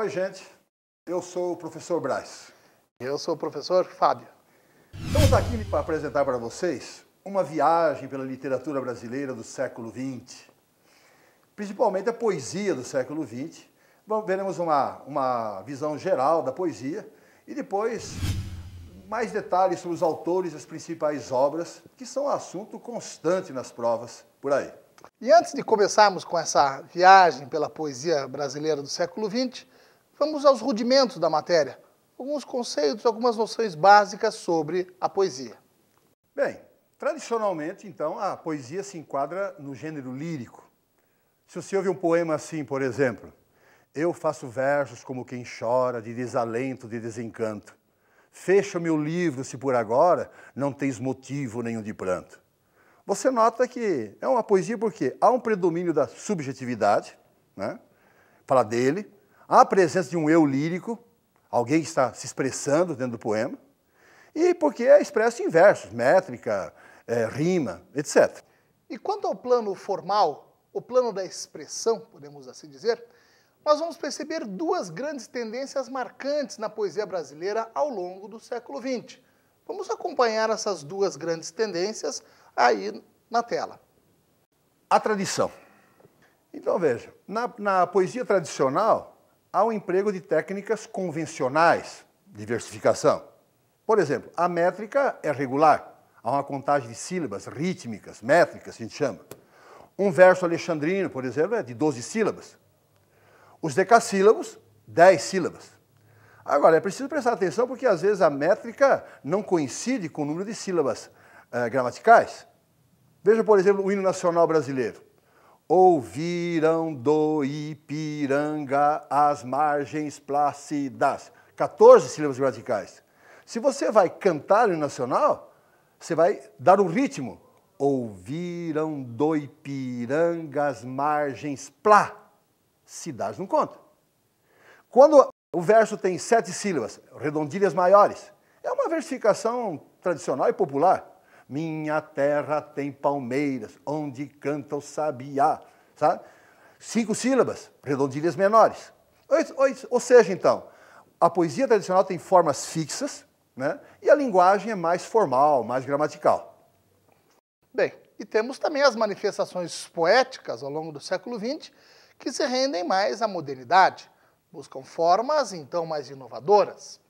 Oi, gente. Eu sou o professor Braz. Eu sou o professor Fábio. Estamos aqui para apresentar para vocês uma viagem pela literatura brasileira do século XX. Principalmente a poesia do século XX. Veremos uma visão geral da poesia e depois mais detalhes sobre os autores e as principais obras, que são assunto constante nas provas por aí. E antes de começarmos com essa viagem pela poesia brasileira do século XX, vamos aos rudimentos da matéria, alguns conceitos, algumas noções básicas sobre a poesia. Bem, tradicionalmente, então, a poesia se enquadra no gênero lírico. Se você ouve um poema assim, por exemplo, eu faço versos como quem chora, de desalento, de desencanto. Fecha meu livro se por agora não tens motivo nenhum de pranto. Você nota que é uma poesia porque há um predomínio da subjetividade, né? Fala dele, há a presença de um eu lírico, alguém que está se expressando dentro do poema, e porque é expresso em versos, métrica, rima, etc. E quanto ao plano formal, o plano da expressão, podemos assim dizer, nós vamos perceber duas grandes tendências marcantes na poesia brasileira ao longo do século XX. Vamos acompanhar essas duas grandes tendências aí na tela. A tradição. Então veja, na poesia tradicional há o emprego de técnicas convencionais de versificação. Por exemplo, a métrica é regular, há uma contagem de sílabas rítmicas, métricas, a gente chama. Um verso alexandrino, por exemplo, é de 12 sílabas. Os decassílabos, 10 sílabas. Agora, é preciso prestar atenção porque às vezes a métrica não coincide com o número de sílabas gramaticais. Veja, por exemplo, o hino nacional brasileiro. Ouviram do Ipiranga as margens plácidas. 14 sílabas gramaticais. Se você vai cantar o hino nacional, você vai dar um ritmo. Ouviram do Ipiranga as margens cidades não conta. Quando o verso tem 7 sílabas, redondilhas maiores, é uma versificação tradicional e popular. Minha terra tem palmeiras, onde canta o sabiá. Sabe? 5 sílabas, redondilhas menores. Ou seja, então, a poesia tradicional tem formas fixas, né? E a linguagem é mais formal, mais gramatical. Bem, e temos também as manifestações poéticas ao longo do século XX, que se rendem mais à modernidade, buscam formas, então, mais inovadoras.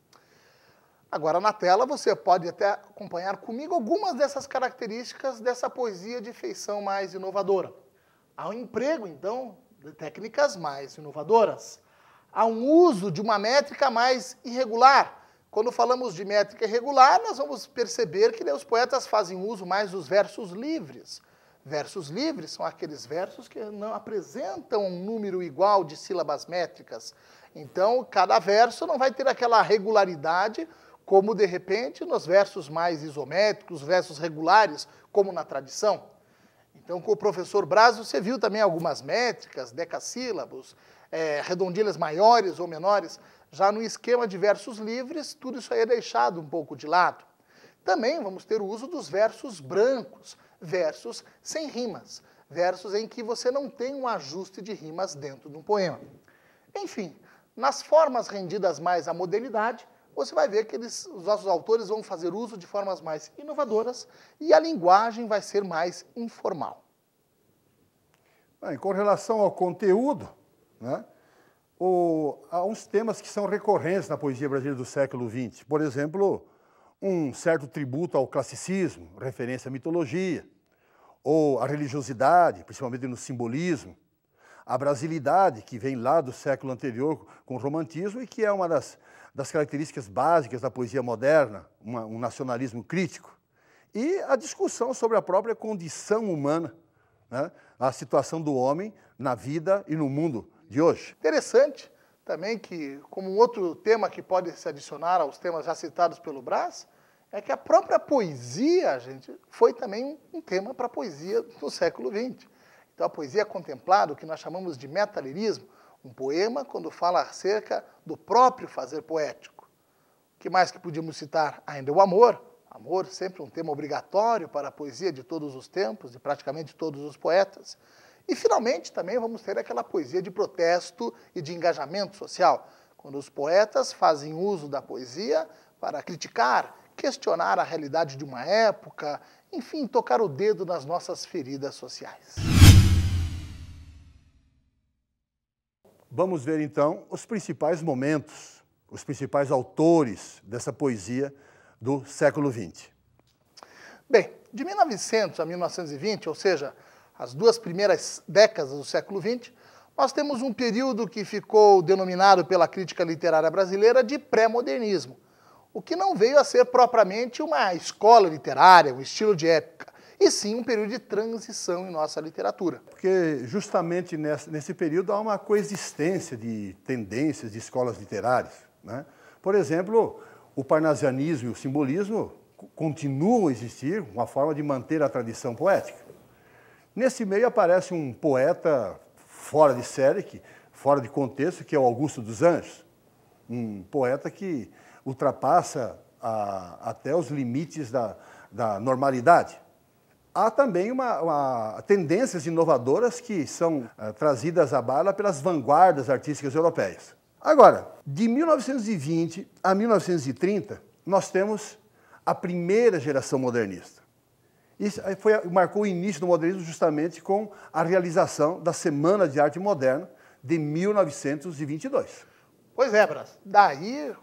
Agora, na tela, você pode até acompanhar comigo algumas dessas características dessa poesia de feição mais inovadora. Há um emprego, então, de técnicas mais inovadoras. Há um uso de uma métrica mais irregular. Quando falamos de métrica irregular, nós vamos perceber que os poetas fazem uso mais dos versos livres. Versos livres são aqueles versos que não apresentam um número igual de sílabas métricas. Então, cada verso não vai ter aquela regularidade como, de repente, nos versos mais isométricos, versos regulares, como na tradição. Então, com o professor Braz, você viu também algumas métricas, decassílabos, redondilhas maiores ou menores. Já no esquema de versos livres, tudo isso aí é deixado um pouco de lado. Também vamos ter o uso dos versos brancos, versos sem rimas, versos em que você não tem um ajuste de rimas dentro de um poema. Enfim, nas formas rendidas mais à modernidade, você vai ver que os nossos autores vão fazer uso de formas mais inovadoras e a linguagem vai ser mais informal. Bem, com relação ao conteúdo, né, há uns temas que são recorrentes na poesia brasileira do século XX. Por exemplo, um certo tributo ao classicismo, referência à mitologia, ou à religiosidade, principalmente no simbolismo, a brasilidade, que vem lá do século anterior com o romantismo e que é uma das características básicas da poesia moderna, um nacionalismo crítico, e a discussão sobre a própria condição humana, né, a situação do homem na vida e no mundo de hoje. Interessante também que, como um outro tema que pode se adicionar aos temas já citados pelo Braz, é que a própria poesia, gente, foi também um tema para a poesia do século XX. Então, a poesia contemplada, o que nós chamamos de metalirismo, um poema quando fala acerca do próprio fazer poético. O que mais que podíamos citar? Ainda o amor. Amor sempre um tema obrigatório para a poesia de todos os tempos, de praticamente todos os poetas. E, finalmente, também vamos ter aquela poesia de protesto e de engajamento social. quando os poetas fazem uso da poesia para criticar, questionar a realidade de uma época, enfim, tocar o dedo nas nossas feridas sociais. Vamos ver então os principais momentos, os principais autores dessa poesia do século XX. Bem, de 1900 a 1920, ou seja, as duas primeiras décadas do século XX, nós temos um período que ficou denominado pela crítica literária brasileira de pré-modernismo, o que não veio a ser propriamente uma escola literária, um estilo de época, e sim um período de transição em nossa literatura. Porque justamente nesse período há uma coexistência de tendências de escolas literárias, né? Por exemplo, o parnasianismo e o simbolismo continuam a existir, uma forma de manter a tradição poética. Nesse meio aparece um poeta fora de série, fora de contexto, que é o Augusto dos Anjos, um poeta que ultrapassa até os limites da normalidade. Há também tendências inovadoras que são trazidas à baila pelas vanguardas artísticas europeias. Agora, de 1920 a 1930, nós temos a primeira geração modernista. Isso marcou o início do modernismo justamente com a realização da Semana de Arte Moderna de 1922. Pois é, Brás. Daí,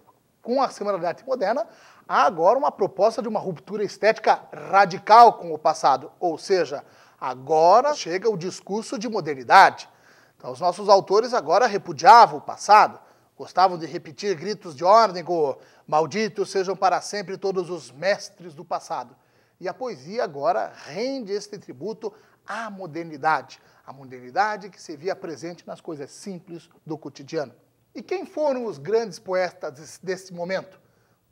com a Semana de Arte Moderna, há agora uma proposta de uma ruptura estética radical com o passado. Ou seja, agora chega o discurso de modernidade. Então, os nossos autores agora repudiavam o passado, gostavam de repetir gritos de ordem como "malditos sejam para sempre todos os mestres do passado". E a poesia agora rende este tributo à modernidade. A modernidade que se via presente nas coisas simples do cotidiano. E quem foram os grandes poetas desse momento?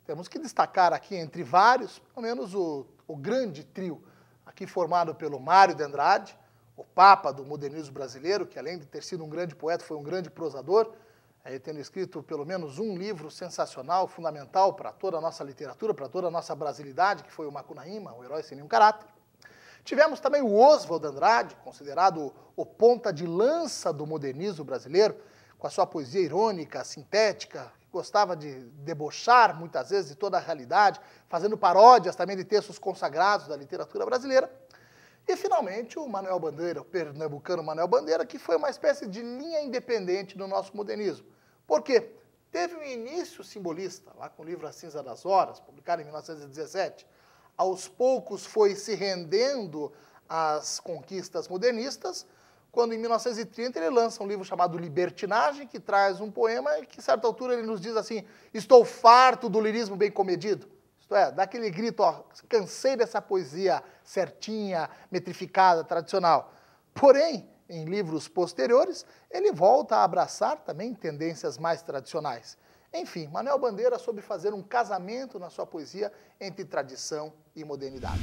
Temos que destacar aqui, entre vários, pelo menos o grande trio, aqui formado pelo Mário de Andrade, o papa do modernismo brasileiro, que além de ter sido um grande poeta, foi um grande prosador, tendo escrito pelo menos um livro sensacional, fundamental para toda a nossa literatura, para toda a nossa brasilidade, que foi o Macunaíma, o Herói Sem Nenhum Caráter. Tivemos também o Oswald de Andrade, considerado o ponta de lança do modernismo brasileiro, com a sua poesia irônica, sintética, que gostava de debochar muitas vezes de toda a realidade, fazendo paródias também de textos consagrados da literatura brasileira. E, finalmente, o Manuel Bandeira, o pernambucano Manuel Bandeira, que foi uma espécie de linha independente do nosso modernismo. Por quê? Teve um início simbolista, lá com o livro A Cinza das Horas, publicado em 1917. Aos poucos foi se rendendo às conquistas modernistas, quando em 1930 ele lança um livro chamado Libertinagem, que traz um poema e que, a certa altura, ele nos diz assim: "Estou farto do lirismo bem comedido". Isto é, dá aquele grito, ó, cansei dessa poesia certinha, metrificada, tradicional. Porém, em livros posteriores, ele volta a abraçar também tendências mais tradicionais. Enfim, Manuel Bandeira soube fazer um casamento na sua poesia entre tradição e modernidade.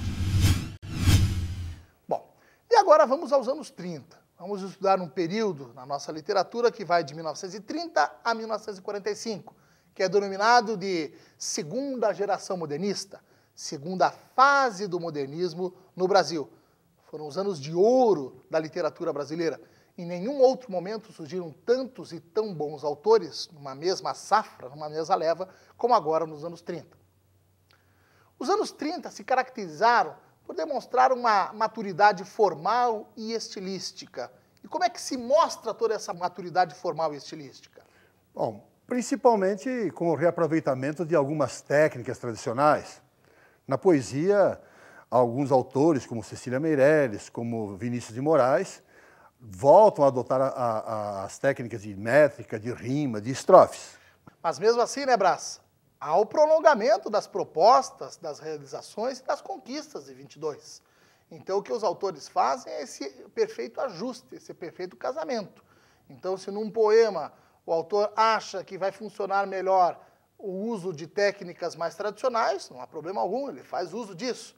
Bom, e agora vamos aos anos 30. Vamos estudar um período na nossa literatura que vai de 1930 a 1945, que é denominado de segunda geração modernista, segunda fase do modernismo no Brasil. Foram os anos de ouro da literatura brasileira. Em nenhum outro momento surgiram tantos e tão bons autores, numa mesma safra, numa mesma leva, como agora nos anos 30. Os anos 30 se caracterizaram por demonstrar uma maturidade formal e estilística. E como é que se mostra toda essa maturidade formal e estilística? Bom, principalmente com o reaproveitamento de algumas técnicas tradicionais. Na poesia, alguns autores, como Cecília Meirelles, como Vinícius de Moraes, voltam a adotar as técnicas de métrica, de rima, de estrofes. Mas mesmo assim, né, Brás? Há o prolongamento das propostas, das realizações e das conquistas de 22. Então, o que os autores fazem é esse perfeito ajuste, esse perfeito casamento. Então, se num poema o autor acha que vai funcionar melhor o uso de técnicas mais tradicionais, não há problema algum, ele faz uso disso.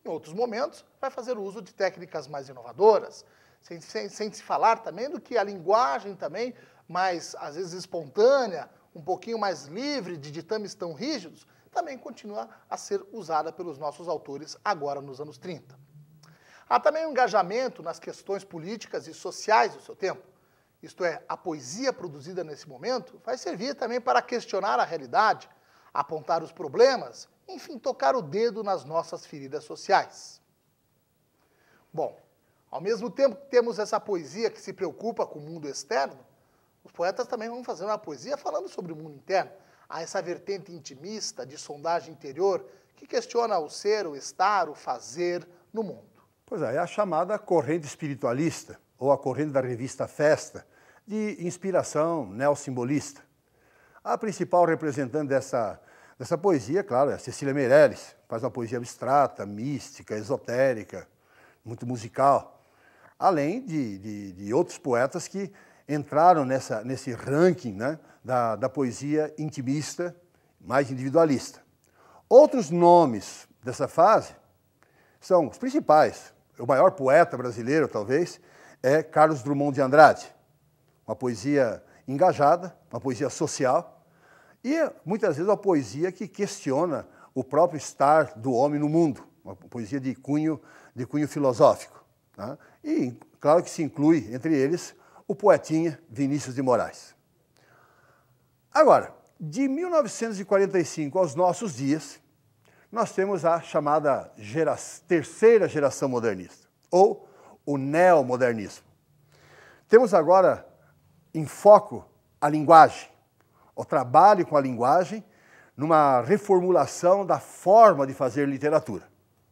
Em outros momentos, vai fazer uso de técnicas mais inovadoras, sem se falar também do que a linguagem também mais, às vezes, espontânea, um pouquinho mais livre de ditames tão rígidos, também continua a ser usada pelos nossos autores agora nos anos 30. Há também um engajamento nas questões políticas e sociais do seu tempo. isto é, a poesia produzida nesse momento, vai servir também para questionar a realidade, apontar os problemas, enfim, tocar o dedo nas nossas feridas sociais. Bom, ao mesmo tempo que temos essa poesia que se preocupa com o mundo externo, os poetas também vão fazer uma poesia falando sobre o mundo interno. Há essa vertente intimista, de sondagem interior, que questiona o ser, o estar, o fazer no mundo. Pois é a chamada corrente espiritualista, ou a corrente da revista Festa, de inspiração neossimbolista. A principal representante dessa poesia, claro, é a Cecília Meirelles. Faz uma poesia abstrata, mística, esotérica, muito musical. Além de outros poetas que entraram nesse ranking, né, da poesia intimista, mais individualista. Outros nomes dessa fase são os principais. O maior poeta brasileiro, talvez, é Carlos Drummond de Andrade. Uma poesia engajada, uma poesia social e, muitas vezes, uma poesia que questiona o próprio estar do homem no mundo. Uma poesia de cunho filosófico. Tá? E, claro que se inclui, entre eles, o poetinha Vinícius de Moraes. Agora, de 1945 aos nossos dias, nós temos a chamada terceira geração modernista, ou o neomodernismo. Temos agora em foco a linguagem, o trabalho com a linguagem, numa reformulação da forma de fazer literatura.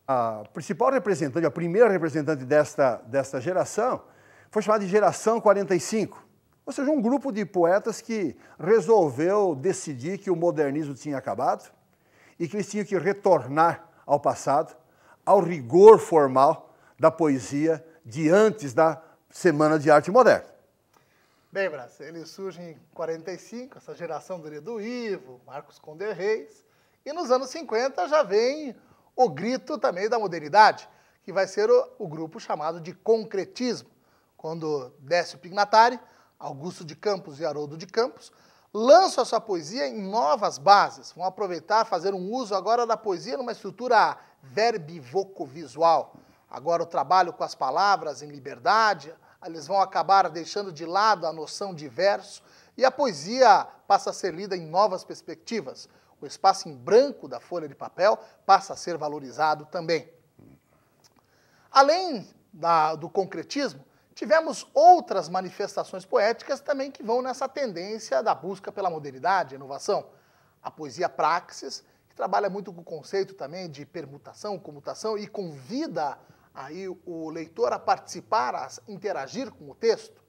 A principal representante, a primeira representante desta geração, foi chamada de Geração 45, ou seja, um grupo de poetas que resolveu decidir que o modernismo tinha acabado e que eles tinham que retornar ao passado, ao rigor formal da poesia de antes da Semana de Arte Moderna. Bem, Brás, eles surgem em 45, essa geração do Edu Ivo, Marcos Conder Reis, e nos anos 50 já vem o grito também da modernidade, que vai ser o grupo chamado de concretismo, quando Décio Pignatari, Augusto de Campos e Haroldo de Campos lançam a sua poesia em novas bases. Vão aproveitar, fazer um uso agora da poesia numa estrutura verbivoco-visual. Agora o trabalho com as palavras em liberdade, eles vão acabar deixando de lado a noção de verso e a poesia passa a ser lida em novas perspectivas. O espaço em branco da folha de papel passa a ser valorizado também. Além do concretismo, tivemos outras manifestações poéticas também que vão nessa tendência da busca pela modernidade, inovação. A poesia praxis, que trabalha muito com o conceito também de permutação, comutação e convida aí o leitor a participar, a interagir com o texto.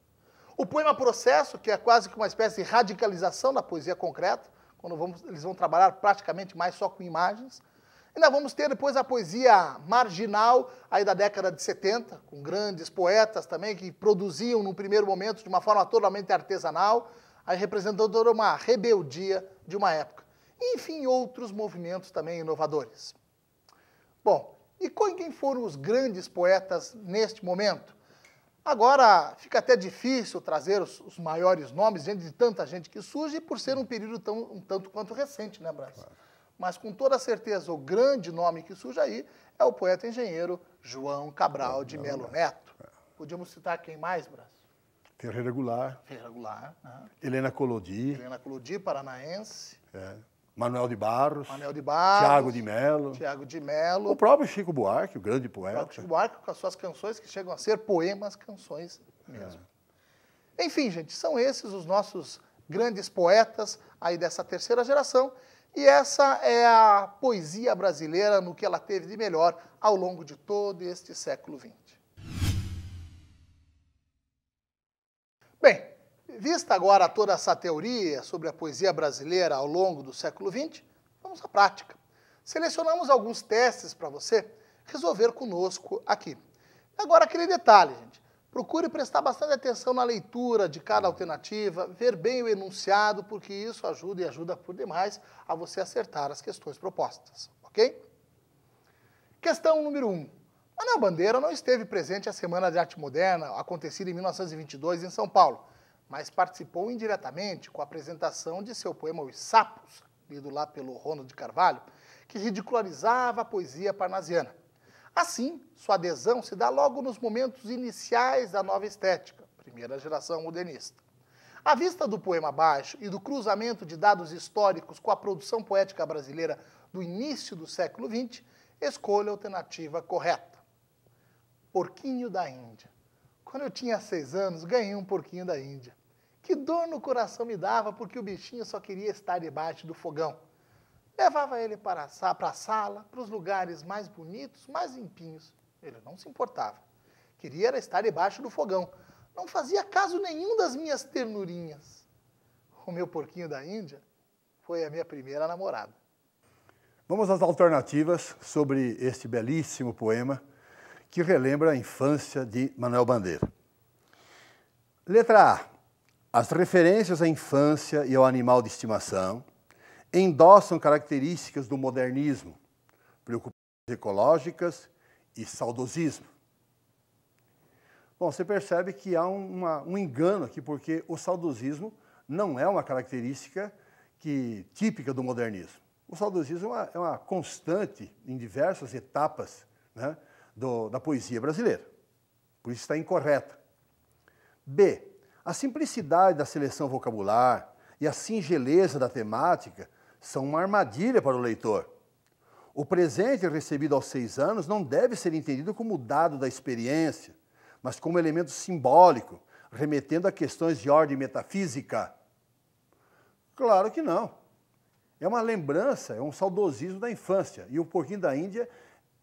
O poema processo, que é quase que uma espécie de radicalização da poesia concreta, quando eles vão trabalhar praticamente mais só com imagens. Ainda vamos ter depois a poesia marginal, aí da década de 70, com grandes poetas também, que produziam num primeiro momento de uma forma totalmente artesanal, aí representando toda uma rebeldia de uma época. E, enfim, outros movimentos também inovadores. Bom, e quem foram os grandes poetas neste momento? Agora fica até difícil trazer os maiores nomes diante de tanta gente que surge, por ser um período um tanto quanto recente, né, Brás? Mas com toda certeza o grande nome que surge aí é o poeta engenheiro João Cabral de Melo Neto. Podíamos citar quem mais, Brás? Ferreira Goulart. Ferreira Goulart. Helena Collodi. Helena Collodi, paranaense. Manuel de Barros. Manuel de Barros. Tiago de Mello. Tiago de Mello. O próprio Chico Buarque, o grande poeta. O próprio Chico Buarque com as suas canções que chegam a ser poemas, canções mesmo. Enfim, gente, são esses os nossos grandes poetas aí dessa terceira geração. E essa é a poesia brasileira no que ela teve de melhor ao longo de todo este século XX. Bem, vista agora toda essa teoria sobre a poesia brasileira ao longo do século XX, vamos à prática. Selecionamos alguns testes para você resolver conosco aqui. Agora, aquele detalhe, gente. Procure prestar bastante atenção na leitura de cada alternativa, ver bem o enunciado, porque isso ajuda e ajuda por demais a você acertar as questões propostas, ok? Questão número 1. Manuel Bandeira não esteve presente à Semana de Arte Moderna, acontecida em 1922 em São Paulo, mas participou indiretamente com a apresentação de seu poema Os Sapos, lido lá pelo Ronald de Carvalho, que ridicularizava a poesia parnasiana. Assim, sua adesão se dá logo nos momentos iniciais da nova estética, primeira geração modernista. À vista do poema abaixo e do cruzamento de dados históricos com a produção poética brasileira do início do século XX, escolha a alternativa correta. Porquinho da Índia. Quando eu tinha 6 anos, ganhei um porquinho da Índia. Que dor no coração me dava porque o bichinho só queria estar debaixo do fogão. Levava ele para a sala, para os lugares mais bonitos, mais limpinhos. Ele não se importava. Queria era estar debaixo do fogão. Não fazia caso nenhum das minhas ternurinhas. O meu porquinho da Índia foi a minha primeira namorada. Vamos às alternativas sobre este belíssimo poema que relembra a infância de Manuel Bandeira. Letra A. As referências à infância e ao animal de estimação endossam características do modernismo, preocupações ecológicas e saudosismo. Bom, você percebe que há um engano aqui, porque o saudosismo não é uma característica típica do modernismo. O saudosismo é uma constante em diversas etapas, né, da poesia brasileira. Por isso está incorreta. B. A simplicidade da seleção vocabular e a singeleza da temática são uma armadilha para o leitor. O presente recebido aos 6 anos não deve ser entendido como dado da experiência, mas como elemento simbólico, remetendo a questões de ordem metafísica. Claro que não. É uma lembrança, é um saudosismo da infância. E o Porquinho da Índia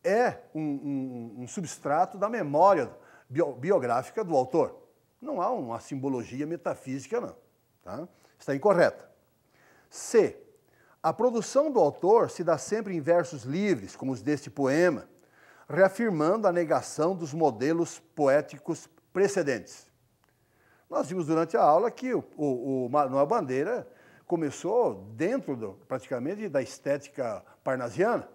é um substrato da memória biográfica do autor. Não há uma simbologia metafísica, não. Tá? Está incorreta. C. A produção do autor se dá sempre em versos livres, como os deste poema, reafirmando a negação dos modelos poéticos precedentes. Nós vimos durante a aula que o Manuel Bandeira começou dentro, praticamente, da estética parnasiana.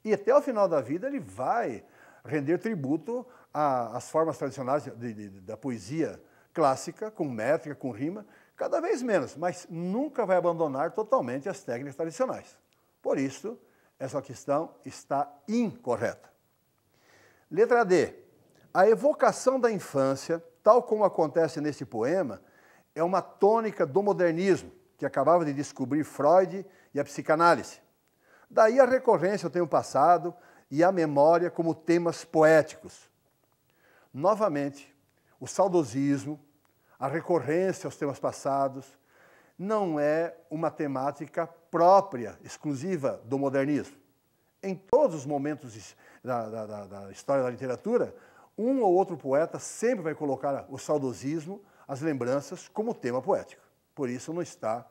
E até o final da vida ele vai render tributo às formas tradicionais da poesia clássica, com métrica, com rima, cada vez menos, mas nunca vai abandonar totalmente as técnicas tradicionais. Por isso, essa questão está incorreta. Letra D. A evocação da infância, tal como acontece nesse poema, é uma tônica do modernismo, que acabava de descobrir Freud e a psicanálise. Daí a recorrência ao tempo passado e à memória como temas poéticos. Novamente, o saudosismo, a recorrência aos temas passados, não é uma temática própria, exclusiva do modernismo. Em todos os momentos da história da literatura, um ou outro poeta sempre vai colocar o saudosismo, as lembranças, como tema poético. Por isso não está,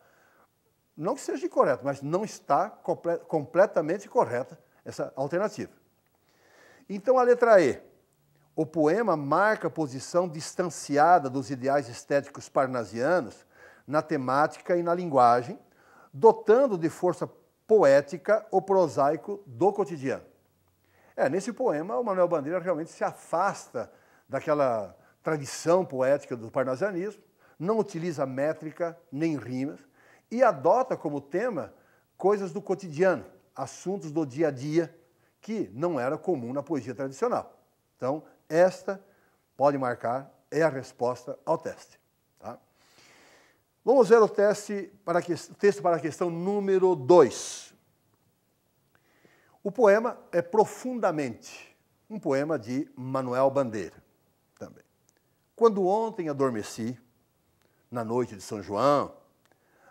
não que seja incorreto, mas não está completamente correta essa alternativa. Então a letra E. O poema marca a posição distanciada dos ideais estéticos parnasianos na temática e na linguagem, dotando de força poética o prosaico do cotidiano. Nesse poema, o Manuel Bandeira realmente se afasta daquela tradição poética do parnasianismo, não utiliza métrica nem rimas e adota como tema coisas do cotidiano, assuntos do dia a dia, que não era comum na poesia tradicional. Então, esta pode marcar, é a resposta ao teste. Tá? Vamos ver o texto para a questão número 2. O poema é Profundamente, um poema de Manuel Bandeira também. Quando ontem adormeci, na noite de São João,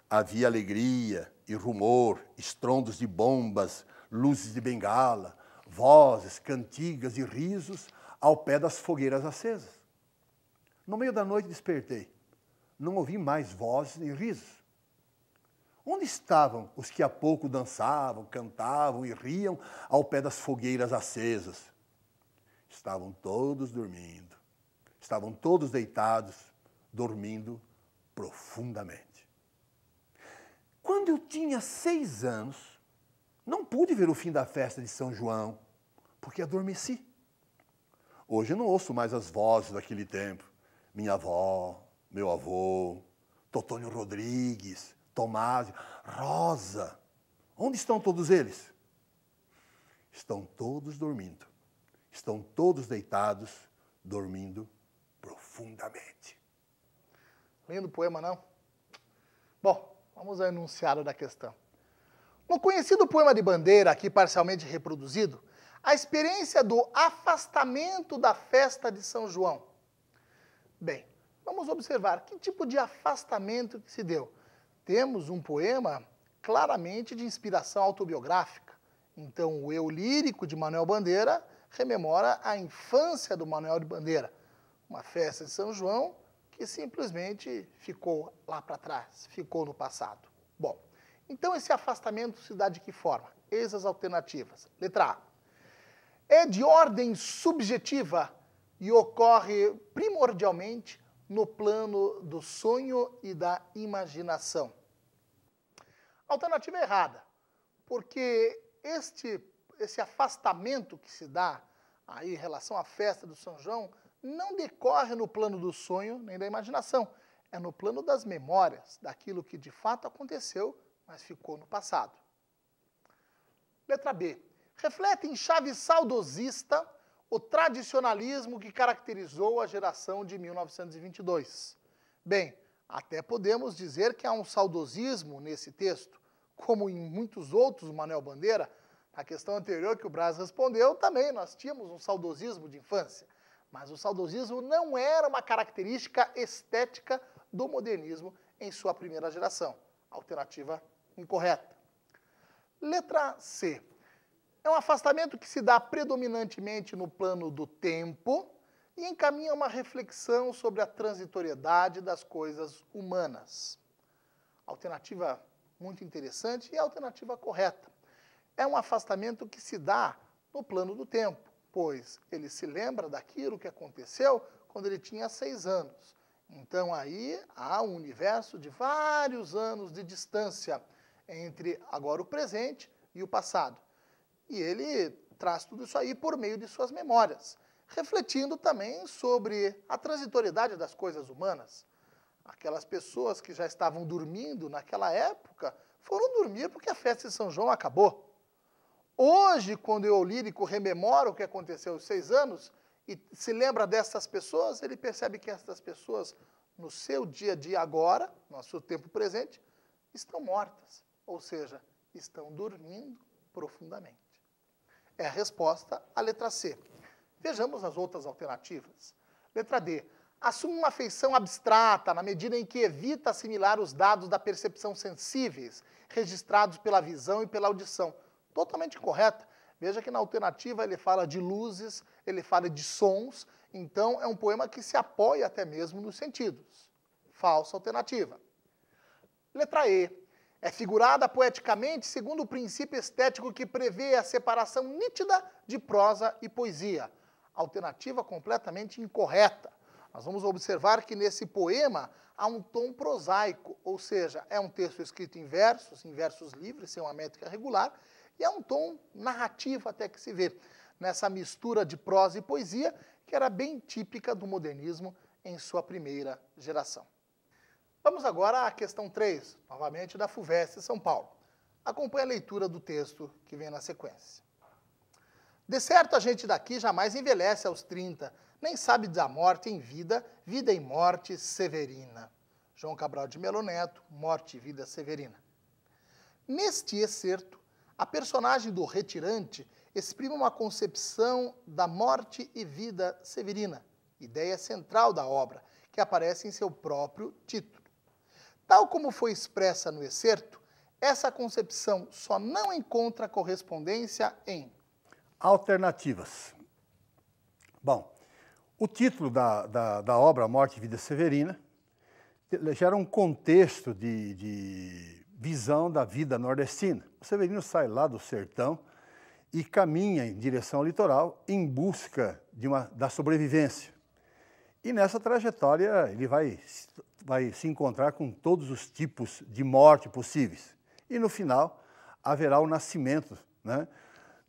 havia alegria e rumor, estrondos de bombas, luzes de bengala, vozes, cantigas e risos ao pé das fogueiras acesas. No meio da noite despertei. Não ouvi mais vozes nem risos. Onde estavam os que há pouco dançavam, cantavam e riam ao pé das fogueiras acesas? Estavam todos dormindo. Estavam todos deitados, dormindo profundamente. Quando eu tinha 6 anos, não pude ver o fim da festa de São João, porque adormeci. Hoje eu não ouço mais as vozes daquele tempo. Minha avó, meu avô, Totônio Rodrigues, Tomásio, Rosa. Onde estão todos eles? Estão todos dormindo. Estão todos deitados, dormindo profundamente. Lindo poema, não? Bom, vamos ao enunciado da questão. No conhecido poema de Bandeira, aqui parcialmente reproduzido, a experiência do afastamento da festa de São João. Bem, vamos observar que tipo de afastamento que se deu. Temos um poema claramente de inspiração autobiográfica. Então, o eu lírico de Manuel Bandeira rememora a infância do Manuel de Bandeira. Uma festa de São João que simplesmente ficou lá para trás, ficou no passado. Bom, então esse afastamento se dá de que forma? Eis as alternativas. Letra A. É de ordem subjetiva e ocorre primordialmente no plano do sonho e da imaginação. Alternativa errada, porque esse afastamento que se dá aí em relação à festa do São João não decorre no plano do sonho nem da imaginação, é no plano das memórias, daquilo que de fato aconteceu, mas ficou no passado. Letra B. Reflete em chave saudosista o tradicionalismo que caracterizou a geração de 1922. Bem, até podemos dizer que há um saudosismo nesse texto, como em muitos outros, Manuel Bandeira. Na questão anterior que o Braz respondeu, também nós tínhamos um saudosismo de infância. Mas o saudosismo não era uma característica estética do modernismo em sua primeira geração. Alternativa incorreta. Letra C. É um afastamento que se dá predominantemente no plano do tempo e encaminha uma reflexão sobre a transitoriedade das coisas humanas. Alternativa muito interessante e a alternativa correta. É um afastamento que se dá no plano do tempo, pois ele se lembra daquilo que aconteceu quando ele tinha 6 anos. Então aí há um universo de vários anos de distância entre agora o presente e o passado. E ele traz tudo isso aí por meio de suas memórias, refletindo também sobre a transitoriedade das coisas humanas. Aquelas pessoas que já estavam dormindo naquela época foram dormir porque a festa de São João acabou. Hoje, quando o eu lírico rememora o que aconteceu aos 6 anos e se lembra dessas pessoas, ele percebe que essas pessoas, no seu dia a dia agora, no seu tempo presente, estão mortas, ou seja, estão dormindo profundamente. É a resposta à letra C. Vejamos as outras alternativas. Letra D. Assume uma feição abstrata na medida em que evita assimilar os dados da percepção sensíveis, registrados pela visão e pela audição. Totalmente correta. Veja que na alternativa ele fala de luzes, ele fala de sons, então é um poema que se apoia até mesmo nos sentidos. Falsa alternativa. Letra E. É figurada poeticamente segundo o princípio estético que prevê a separação nítida de prosa e poesia. Alternativa completamente incorreta. Nós vamos observar que nesse poema há um tom prosaico, ou seja, é um texto escrito em versos livres, sem uma métrica regular, e é um tom narrativo até que se vê nessa mistura de prosa e poesia, que era bem típica do modernismo em sua primeira geração. Vamos agora à questão 3, novamente da FUVEST São Paulo. Acompanhe a leitura do texto que vem na sequência. De certo, a gente daqui jamais envelhece aos 30, nem sabe da morte em vida, vida e morte severina. João Cabral de Melo Neto, Morte e Vida Severina. Neste excerto, a personagem do retirante exprime uma concepção da morte e vida severina, ideia central da obra, que aparece em seu próprio título. Tal como foi expressa no excerto, essa concepção só não encontra correspondência em alternativas. Bom, o título da obra Morte e Vida Severina gera um contexto de visão da vida nordestina. O Severino sai lá do sertão e caminha em direção ao litoral em busca da sobrevivência. E nessa trajetória ele vai se encontrar com todos os tipos de morte possíveis. E no final haverá o nascimento, né,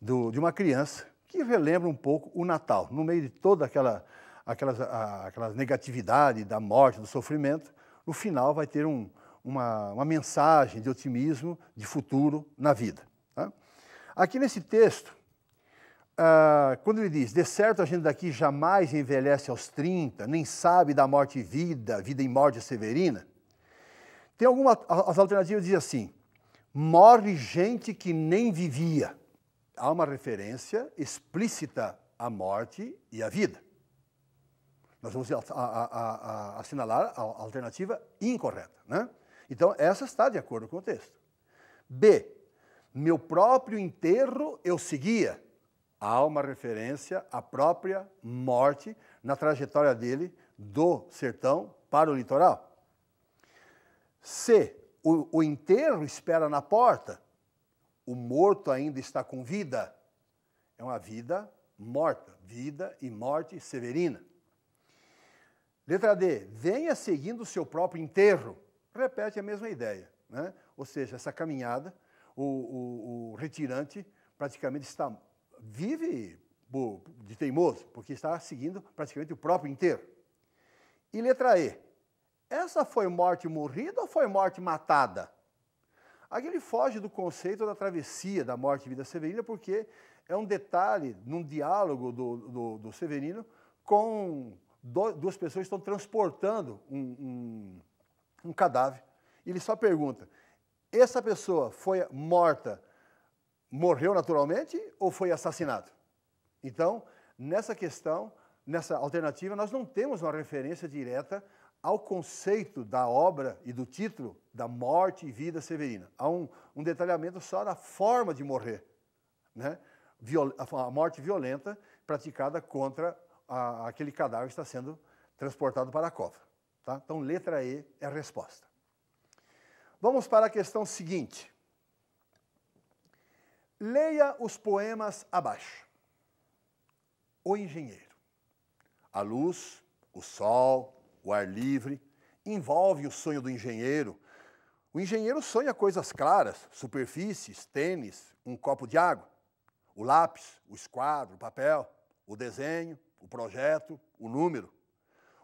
de uma criança que relembra um pouco o Natal. No meio de toda aquela negatividade da morte, do sofrimento, no final vai ter uma mensagem de otimismo, de futuro na vida. Tá? Aqui nesse texto, quando ele diz, de certo a gente daqui jamais envelhece aos 30, nem sabe da morte e vida, vida e morte severina, tem as alternativas dizem assim, morre gente que nem vivia. Há uma referência explícita à morte e à vida. Nós vamos assinalar a alternativa incorreta, né? Então, essa está de acordo com o texto. B, meu próprio enterro eu seguia. Há uma referência à própria morte na trajetória dele do sertão para o litoral. C, o enterro espera na porta. O morto ainda está com vida. É uma vida morta, vida e morte severina. Letra D, venha seguindo o seu próprio enterro. Repete a mesma ideia, né? Ou seja, essa caminhada, o retirante praticamente vive de teimoso, porque está seguindo praticamente o próprio enterro. E letra E, essa foi morte morrida ou foi morte matada? Aqui ele foge do conceito da travessia da morte e vida severina, porque é um detalhe num diálogo do Severino com duas pessoas que estão transportando um cadáver. Ele só pergunta, essa pessoa foi morta, morreu naturalmente ou foi assassinado? Então, nessa questão, nessa alternativa, nós não temos uma referência direta ao conceito da obra e do título da morte e vida severina. Há um detalhamento só da forma de morrer, né? A morte violenta praticada contra aquele cadáver que está sendo transportado para a cova. Tá? Então, letra E é a resposta. Vamos para a questão seguinte. Leia os poemas abaixo. O engenheiro. A luz, o sol, o ar livre, envolve o sonho do engenheiro. O engenheiro sonha coisas claras, superfícies, tênis, um copo de água. O lápis, o esquadro, o papel, o desenho, o projeto, o número.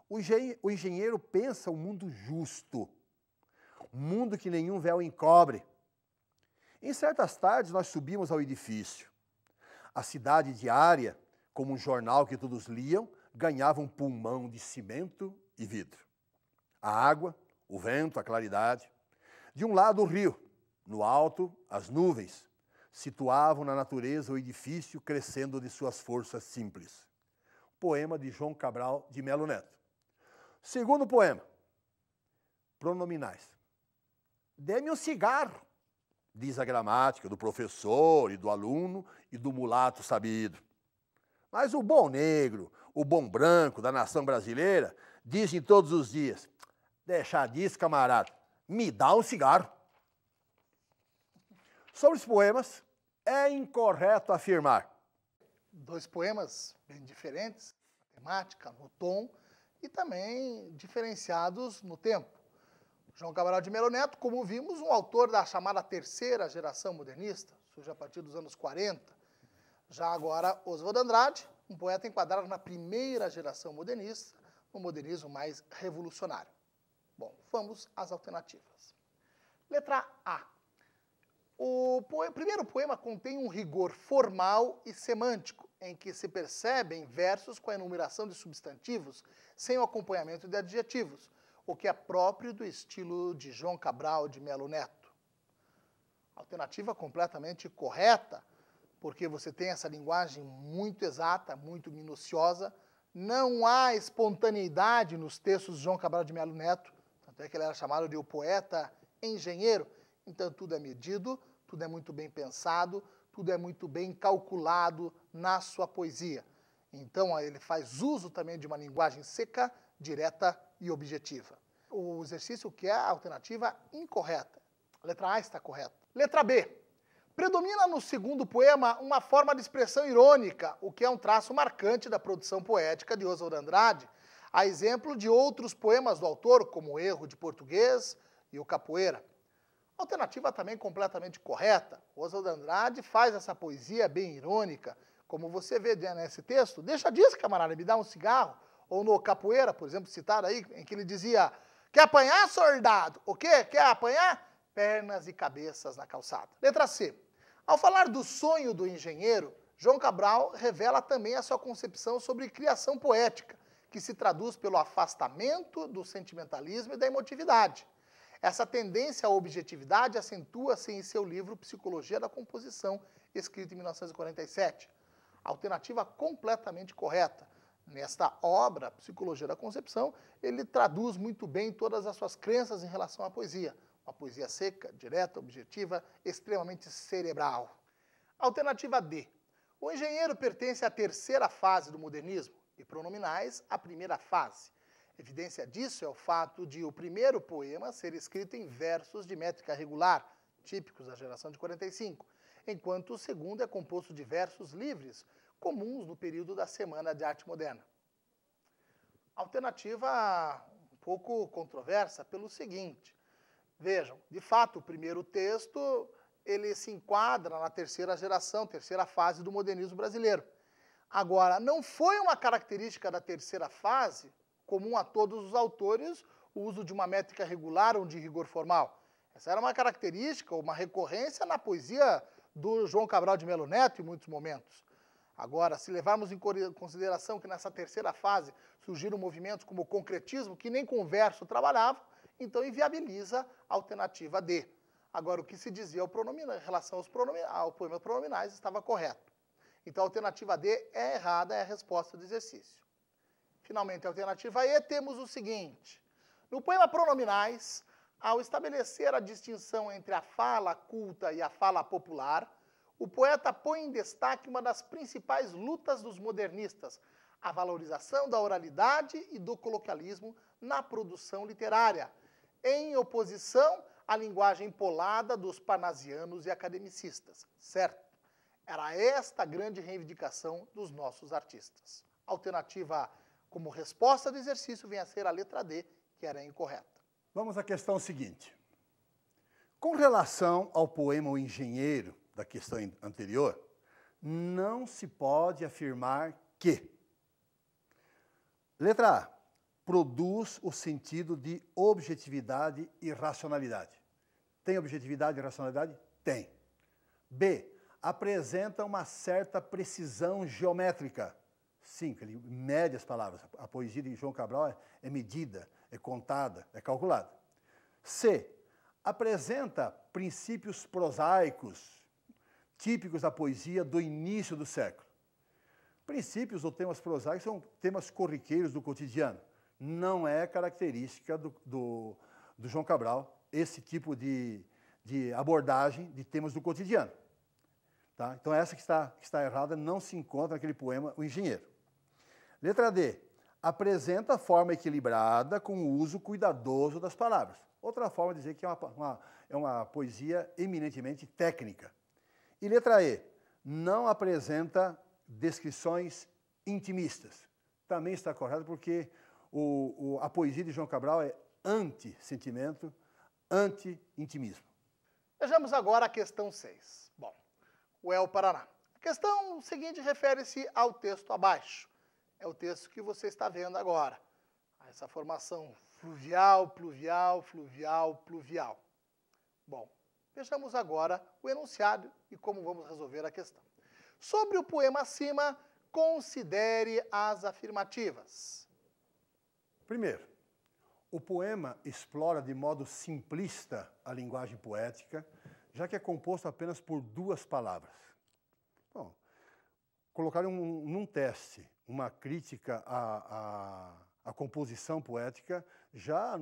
O engenheiro pensa um mundo justo, um mundo que nenhum véu encobre. Em certas tardes nós subimos ao edifício. A cidade diária, como um jornal que todos liam, ganhava um pulmão de cimento e vidro. A água, o vento, a claridade. De um lado o rio, no alto as nuvens, situavam na natureza o edifício crescendo de suas forças simples. Poema de João Cabral de Melo Neto. Segundo poema, pronominais. Dê-me um cigarro, diz a gramática do professor e do aluno e do mulato sabido. Mas o bom negro, o bom branco da nação brasileira, dizem todos os dias, deixa disso, camarada, me dá um cigarro. Sobre os poemas, é incorreto afirmar. Dois poemas bem diferentes, na temática, no tom, e também diferenciados no tempo. João Cabral de Melo Neto, como vimos, um autor da chamada terceira geração modernista, surge a partir dos anos 40. Já agora, Oswald Andrade, um poeta enquadrado na primeira geração modernista, no modernismo mais revolucionário. Bom, vamos às alternativas. Letra A. O primeiro poema contém um rigor formal e semântico, em que se percebem versos com a enumeração de substantivos sem o acompanhamento de adjetivos, o que é próprio do estilo de João Cabral de Melo Neto. Alternativa completamente correta, porque você tem essa linguagem muito exata, muito minuciosa, não há espontaneidade nos textos de João Cabral de Melo Neto, tanto é que ele era chamado de o poeta engenheiro. Então, tudo é medido, tudo é muito bem pensado, tudo é muito bem calculado na sua poesia. Então, ele faz uso também de uma linguagem seca, direta e objetiva. O exercício que é a alternativa incorreta. A letra A está correta. Letra B. Predomina no segundo poema uma forma de expressão irônica, o que é um traço marcante da produção poética de Oswald Andrade, a exemplo de outros poemas do autor, como o Erro de Português e o Capoeira. Alternativa também completamente correta. Oswald Andrade faz essa poesia bem irônica, como você vê nesse texto. Deixa disso, camarada, me dá um cigarro. Ou no Capoeira, por exemplo, citado aí, em que ele dizia, quer apanhar, soldado? O quê? Quer apanhar? Pernas e cabeças na calçada. Letra C. Ao falar do sonho do engenheiro, João Cabral revela também a sua concepção sobre criação poética, que se traduz pelo afastamento do sentimentalismo e da emotividade. Essa tendência à objetividade acentua-se em seu livro Psicologia da Composição, escrito em 1947. Alternativa completamente correta. Nesta obra, Psicologia da Concepção, ele traduz muito bem todas as suas crenças em relação à poesia. Uma poesia seca, direta, objetiva, extremamente cerebral. Alternativa D. O engenheiro pertence à terceira fase do modernismo e pronominais à primeira fase. Evidência disso é o fato de o primeiro poema ser escrito em versos de métrica regular, típicos da geração de 45, enquanto o segundo é composto de versos livres, comuns no período da Semana de Arte Moderna. Alternativa um pouco controversa pelo seguinte. Vejam, de fato, o primeiro texto ele se enquadra na terceira geração, terceira fase do modernismo brasileiro. Agora, não foi uma característica da terceira fase, comum a todos os autores, o uso de uma métrica regular ou de rigor formal. Essa era uma característica, uma recorrência na poesia do João Cabral de Melo Neto em muitos momentos. Agora, se levarmos em consideração que nessa terceira fase surgiram movimentos como o concretismo, que nem com verso trabalhavam, então inviabiliza a alternativa D. Agora, o que se dizia em relação ao poema pronominais estava correto. Então, a alternativa D é errada, é a resposta do exercício. Finalmente, a alternativa E, temos o seguinte. No poema Pronominais, ao estabelecer a distinção entre a fala culta e a fala popular, o poeta põe em destaque uma das principais lutas dos modernistas, a valorização da oralidade e do coloquialismo na produção literária, em oposição à linguagem polada dos parnasianos e academicistas, certo? Era esta a grande reivindicação dos nossos artistas. Alternativa como resposta do exercício vem a ser a letra D, que era incorreta. Vamos à questão seguinte. Com relação ao poema O Engenheiro, da questão anterior, não se pode afirmar que letra A, produz o sentido de objetividade e racionalidade. Tem objetividade e racionalidade? Tem. B, apresenta uma certa precisão geométrica. Sim, ele mede as palavras. A poesia de João Cabral é medida, é contada, é calculada. C, apresenta princípios prosaicos, típicos da poesia do início do século. Princípios ou temas prosaicos são temas corriqueiros do cotidiano. Não é característica do João Cabral esse tipo de abordagem de temas do cotidiano. Tá? Então essa que está errada não se encontra naquele poema O Engenheiro. Letra D. Apresenta forma equilibrada com o uso cuidadoso das palavras. Outra forma de dizer que é uma poesia eminentemente técnica. E letra E. Não apresenta descrições intimistas. Também está correto porque a poesia de João Cabral é anti-sentimento, anti-intimismo. Vejamos agora a questão 6. Bom, UEL Paraná. A questão seguinte refere-se ao texto abaixo. É o texto que você está vendo agora. Essa formação fluvial, pluvial, fluvial, pluvial. Bom, vejamos agora o enunciado e como vamos resolver a questão. Sobre o poema acima, considere as afirmativas. Primeiro, o poema explora de modo simplista a linguagem poética, já que é composto apenas por duas palavras. Bom, colocar num teste uma crítica à composição poética já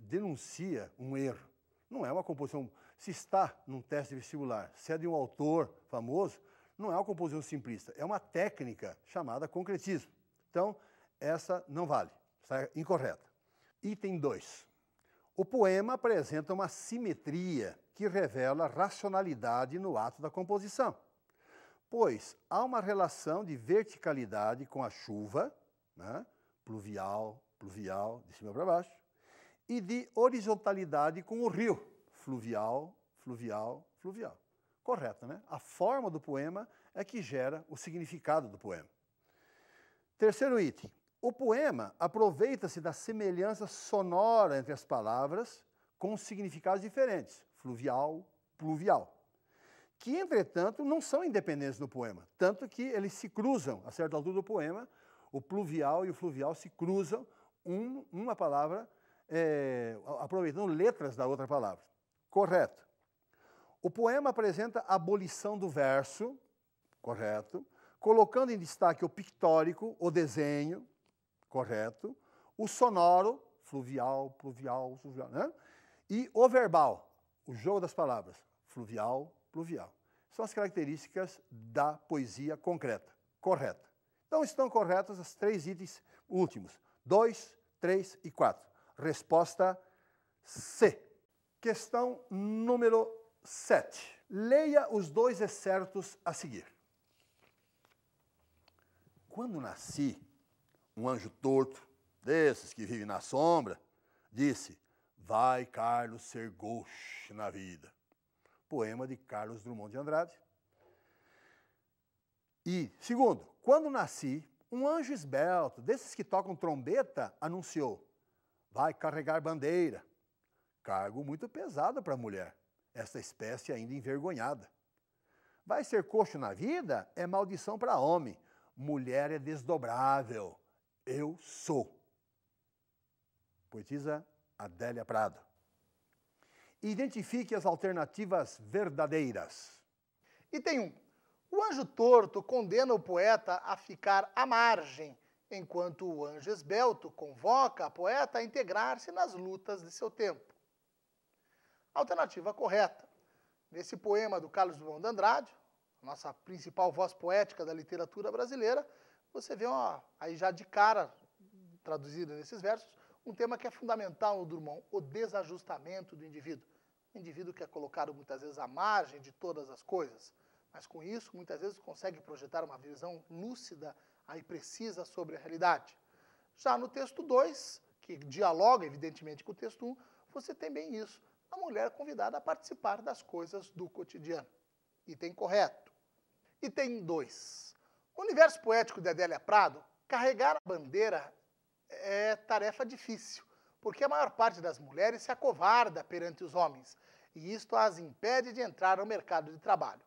denuncia um erro. Não é uma composição... Se está num teste vestibular, se é de um autor famoso, não é uma composição simplista, é uma técnica chamada concretismo. Então, essa não vale, está incorreta. Item 2. O poema apresenta uma simetria que revela racionalidade no ato da composição, pois há uma relação de verticalidade com a chuva, né? Pluvial, de cima para baixo, e de horizontalidade com o rio, fluvial. Correto, né? A forma do poema é que gera o significado do poema. Terceiro item. O poema aproveita-se da semelhança sonora entre as palavras com significados diferentes, fluvial, pluvial, que, entretanto, não são independentes do poema, tanto que eles se cruzam, a certa altura do poema, o pluvial e o fluvial se cruzam, uma palavra, aproveitando letras da outra palavra. Correto. O poema apresenta a abolição do verso, correto, colocando em destaque o pictórico, o desenho, correto, o sonoro, fluvial, pluvial, fluvial, né? E o verbal, o jogo das palavras, fluvial, pluvial. São as características da poesia concreta, correta. Então estão corretos os 3 itens últimos, 2, 3 e 4. Resposta C. Questão número 7. Leia os 2 excertos a seguir. Quando nasci, um anjo torto, desses que vivem na sombra, disse: vai, Carlos, ser gauche na vida. Poema de Carlos Drummond de Andrade. E, segundo, quando nasci, um anjo esbelto, desses que tocam trombeta, anunciou: vai carregar bandeira. Cargo muito pesado para a mulher, esta espécie ainda envergonhada. Vai ser coxo na vida é maldição para homem. Mulher é desdobrável. Eu sou. Poetisa Adélia Prado. Identifique as alternativas verdadeiras. Item 1. O anjo torto condena o poeta a ficar à margem, enquanto o anjo esbelto convoca a poeta a integrar-se nas lutas de seu tempo. Alternativa correta. Nesse poema do Carlos Drummond de Andrade, nossa principal voz poética da literatura brasileira, você vê aí já de cara, traduzido nesses versos, um tema que é fundamental no Drummond, o desajustamento do indivíduo. O indivíduo que é colocado muitas vezes à margem de todas as coisas, mas com isso muitas vezes consegue projetar uma visão lúcida e precisa sobre a realidade. Já no texto 2, que dialoga evidentemente com o texto 1, você tem bem isso, a mulher convidada a participar das coisas do cotidiano. Item correto. Item 2. No universo poético de Adélia Prado, carregar a bandeira é tarefa difícil, porque a maior parte das mulheres se acovarda perante os homens, e isto as impede de entrar no mercado de trabalho.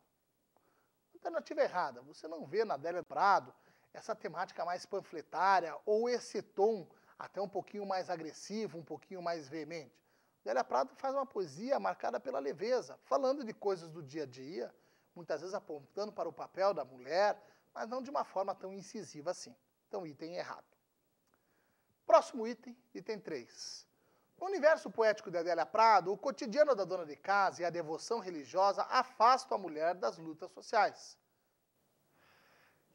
Alternativa errada, você não vê na Adélia Prado essa temática mais panfletária ou esse tom até um pouquinho mais agressivo, um pouquinho mais veemente. Adélia Prado faz uma poesia marcada pela leveza, falando de coisas do dia a dia, muitas vezes apontando para o papel da mulher, mas não de uma forma tão incisiva assim. Então, item errado. Próximo item, item 3. No universo poético de Adélia Prado, o cotidiano da dona de casa e a devoção religiosa afastam a mulher das lutas sociais.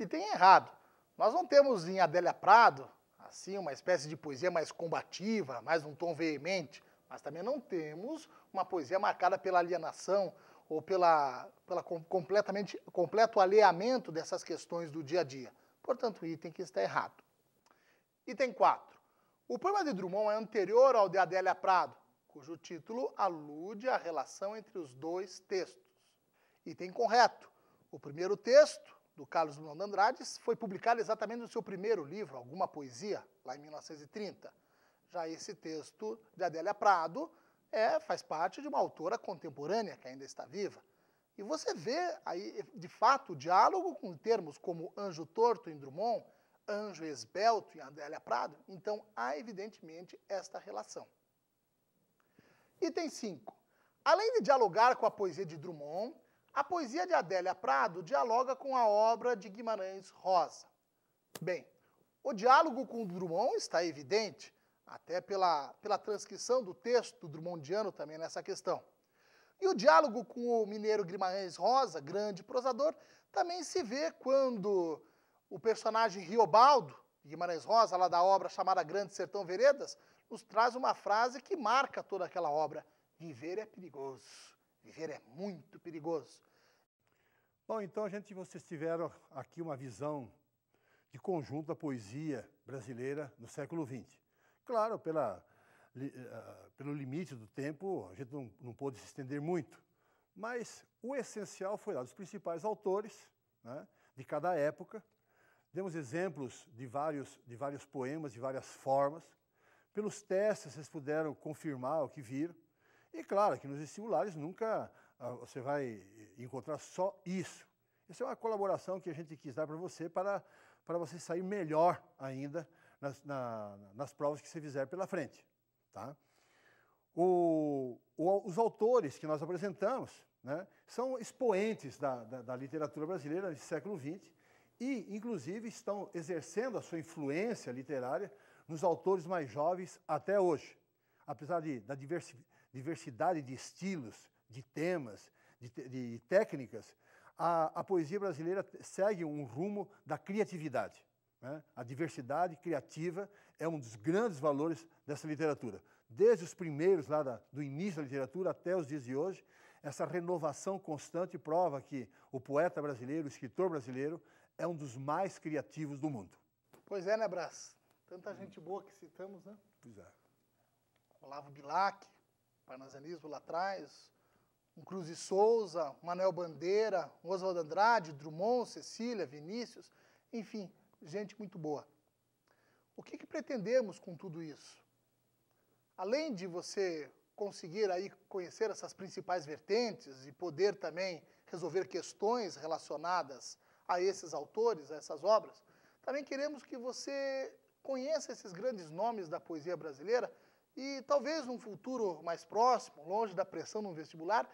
Item errado. Nós não temos em Adélia Prado, assim, uma espécie de poesia mais combativa, mais um tom veemente, mas também não temos uma poesia marcada pela alienação ou completo alheamento dessas questões do dia a dia. Portanto, o item que está errado. Item 4. O poema de Drummond é anterior ao de Adélia Prado, cujo título alude à relação entre os 2 textos. Item correto. O primeiro texto, do Carlos Drummond de Andrade, foi publicado exatamente no seu primeiro livro, Alguma Poesia, lá em 1930. Já esse texto de Adélia Prado faz parte de uma autora contemporânea que ainda está viva. E você vê aí, de fato, o diálogo com termos como anjo torto em Drummond, anjo esbelto em Adélia Prado, então há evidentemente esta relação. Item 5. Além de dialogar com a poesia de Drummond, a poesia de Adélia Prado dialoga com a obra de Guimarães Rosa. Bem, o diálogo com Drummond está evidente, até pela transcrição do texto drummondiano também nessa questão. E o diálogo com o mineiro Guimarães Rosa, grande prosador, também se vê quando o personagem Riobaldo, Guimarães Rosa, lá da obra chamada Grande Sertão Veredas, nos traz uma frase que marca toda aquela obra. Viver é perigoso. Viver é muito perigoso. Bom, então, vocês tiveram aqui uma visão de conjunto da poesia brasileira no século XX. Claro, pelo limite do tempo, a gente não pôde se estender muito, mas o essencial foi lá dos principais autores, né, de cada época. Demos exemplos de vários poemas, de várias formas. Pelos testes, vocês puderam confirmar o que viram. E claro que nos vestibulares nunca você vai encontrar só isso. Essa é uma colaboração que a gente quis dar para você, para você sair melhor ainda nas provas que você fizer pela frente. Tá? Os autores que nós apresentamos, né, são expoentes da literatura brasileira do século XX e, inclusive, estão exercendo a sua influência literária nos autores mais jovens até hoje. Apesar da diversidade de estilos, de temas, de técnicas, a poesia brasileira segue um rumo da criatividade. Né? A diversidade criativa é um dos grandes valores dessa literatura. Desde os primeiros, lá do início da literatura até os dias de hoje, essa renovação constante prova que o poeta brasileiro, o escritor brasileiro, é um dos mais criativos do mundo. Pois é, né, Brás? Tanta gente boa que citamos, né? Pois é. Olavo Bilac, parnasianismo lá atrás, um Cruz de Souza, Manuel Bandeira, Oswald Andrade, Drummond, Cecília, Vinícius, enfim, gente muito boa. O que pretendemos com tudo isso? Além de você conseguir aí conhecer essas principais vertentes e poder também resolver questões relacionadas a esses autores, a essas obras, também queremos que você conheça esses grandes nomes da poesia brasileira e talvez num futuro mais próximo, longe da pressão no vestibular,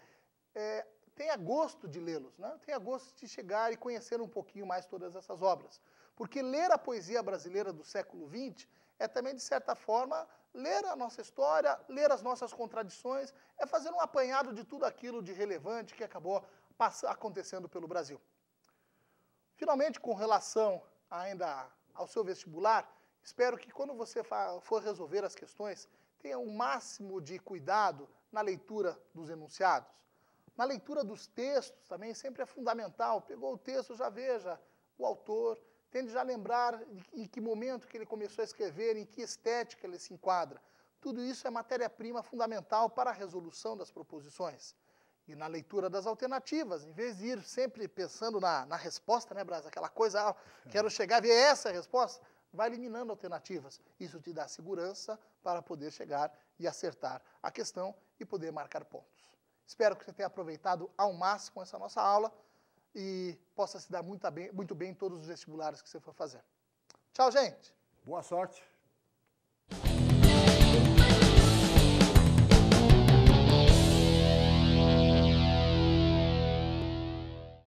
tenha gosto de lê-los, né? Tenha gosto de chegar e conhecer um pouquinho mais todas essas obras. Porque ler a poesia brasileira do século XX é também, de certa forma, ler a nossa história, ler as nossas contradições, é fazer um apanhado de tudo aquilo de relevante que acabou acontecendo pelo Brasil. Finalmente, com relação ainda ao seu vestibular, espero que quando você for resolver as questões, tenha o máximo de cuidado na leitura dos enunciados. Na leitura dos textos também sempre é fundamental. Pegou o texto, já veja o autor, tende já lembrar em que momento que ele começou a escrever, em que estética ele se enquadra. Tudo isso é matéria-prima fundamental para a resolução das proposições. E na leitura das alternativas, em vez de ir sempre pensando na resposta, né, Brás? Aquela coisa, quero chegar a ver essa resposta, vai eliminando alternativas. Isso te dá segurança para poder chegar e acertar a questão e poder marcar pontos. Espero que você tenha aproveitado ao máximo essa nossa aula e possa se dar muito bem em todos os vestibulares que você for fazer. Tchau, gente! Boa sorte!